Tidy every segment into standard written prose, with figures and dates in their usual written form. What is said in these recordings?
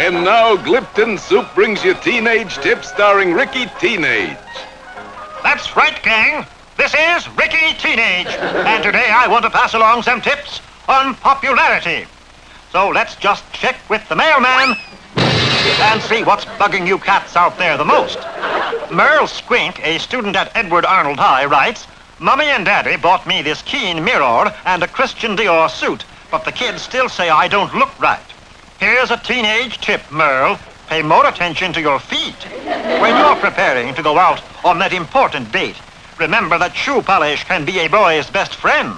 And now Glipton Soup brings you Teenage Tips starring Ricky Teenage. That's right, gang. This is Ricky Teenage. And today I want to pass along some tips on popularity. So let's just check with the mailman and see what's bugging you cats out there the most. Merle Squink, a student at Edward Arnold High, writes, Mommy and Daddy bought me this Keen mirror and a Christian Dior suit, but the kids still say I don't look right. Here's a teenage tip, Merle. Pay more attention to your feet. When you're preparing to go out on that important date, remember that shoe polish can be a boy's best friend.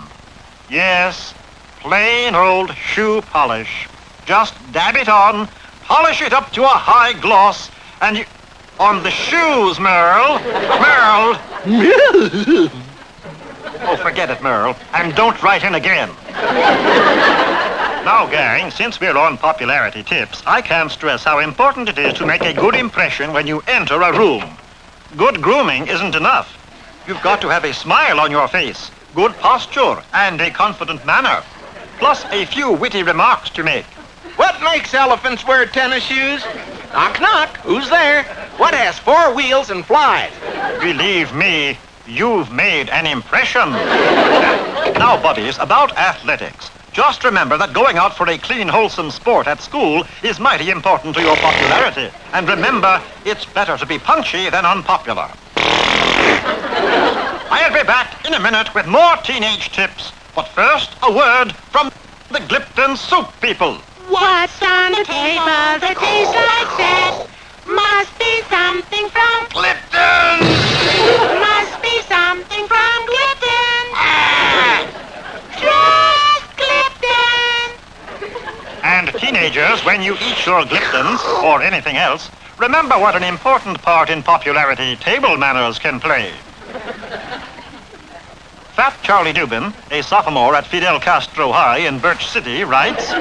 Yes, plain old shoe polish. Just dab it on, polish it up to a high gloss, and you... On the shoes, Merle. Merle. Oh, forget it, Merle, and don't write in again. Now, gang, since we're on popularity tips, I can't stress how important it is to make a good impression when you enter a room. Good grooming isn't enough. You've got to have a smile on your face, good posture, and a confident manner, plus a few witty remarks to make. What makes elephants wear tennis shoes? Knock, knock. Who's there? What has 4 wheels and flies? Believe me, you've made an impression. Now, buddies, about athletics. Just remember that going out for a clean, wholesome sport at school is mighty important to your popularity. And remember, it's better to be punchy than unpopular. I'll be back in a minute with more teenage tips. But first, a word from the Glipton Soup people. What's on the table that tastes like that? Must be something from Glipton! Must be something from Glipton. Just Glipton. And teenagers, when you eat your Gliptons, or anything else, remember what an important part in popularity table manners can play. Fat Charlie Dubin, a sophomore at Fidel Castro High in Birch City, writes,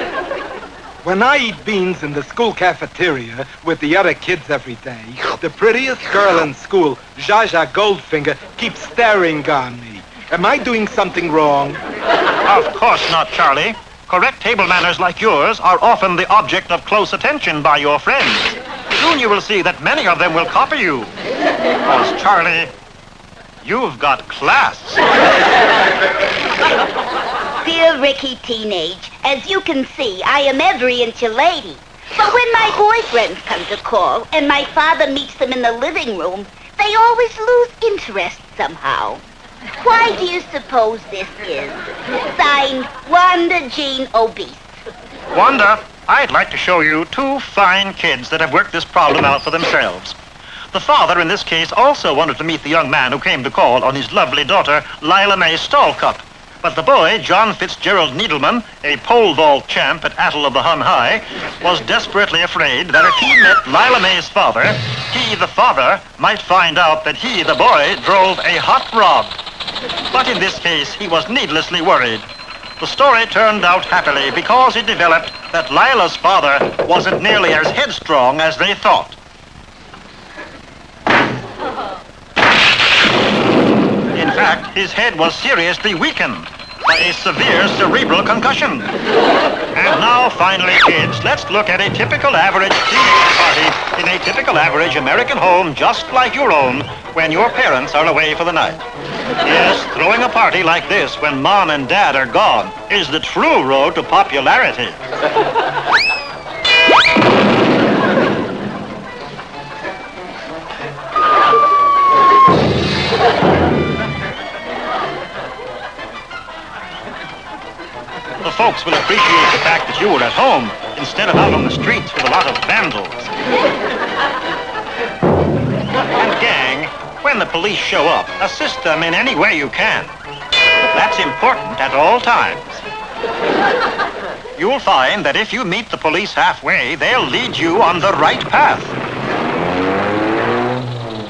When I eat beans in the school cafeteria with the other kids every day, the prettiest girl in school, Zsa Goldfinger, keeps staring on me. Am I doing something wrong? Of course not, Charlie. Correct table manners like yours are often the object of close attention by your friends. Soon you will see that many of them will copy you. Because, Charlie, you've got class. Dear Ricky Teenage, as you can see, I am every inch a lady. But when my boyfriends come to call and my father meets them in the living room, they always lose interest somehow. Why do you suppose this is? Signed, Wanda Jean Obese. Wanda, I'd like to show you 2 fine kids that have worked this problem out for themselves. The father, in this case, also wanted to meet the young man who came to call on his lovely daughter, Lila Mae Stallcup. But the boy, John Fitzgerald Needleman, a pole vault champ at Attle of the Hun High, was desperately afraid that if he met Lila Mae's father, he, the father, might find out that he, the boy, drove a hot rod. But in this case, he was needlessly worried. The story turned out happily because it developed that Lila's father wasn't nearly as headstrong as they thought. In fact, his head was seriously weakened by a severe cerebral concussion. And now, finally, kids, let's look at a typical average teenage party in a typical average American home just like your own when your parents are away for the night. Yes, throwing a party like this when Mom and Dad are gone is the true road to popularity. The folks will appreciate the fact that you were at home instead of out on the streets with a lot of vandals. And gang, when the police show up, assist them in any way you can. That's important at all times. You'll find that if you meet the police halfway, they'll lead you on the right path.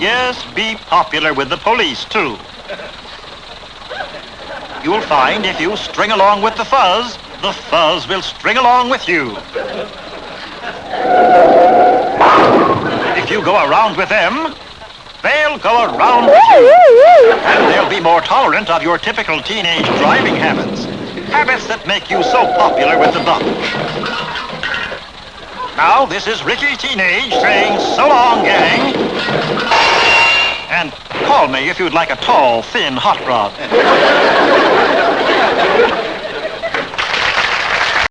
Yes, be popular with the police, too. You'll find if you string along with the fuzz will string along with you. If you go around with them, they'll go around with you. And they'll be more tolerant of your typical teenage driving habits. Habits that make you so popular with the bunch. Now, this is Ricky Teenage saying so long, gang. And call me if you'd like a tall, thin hot rod.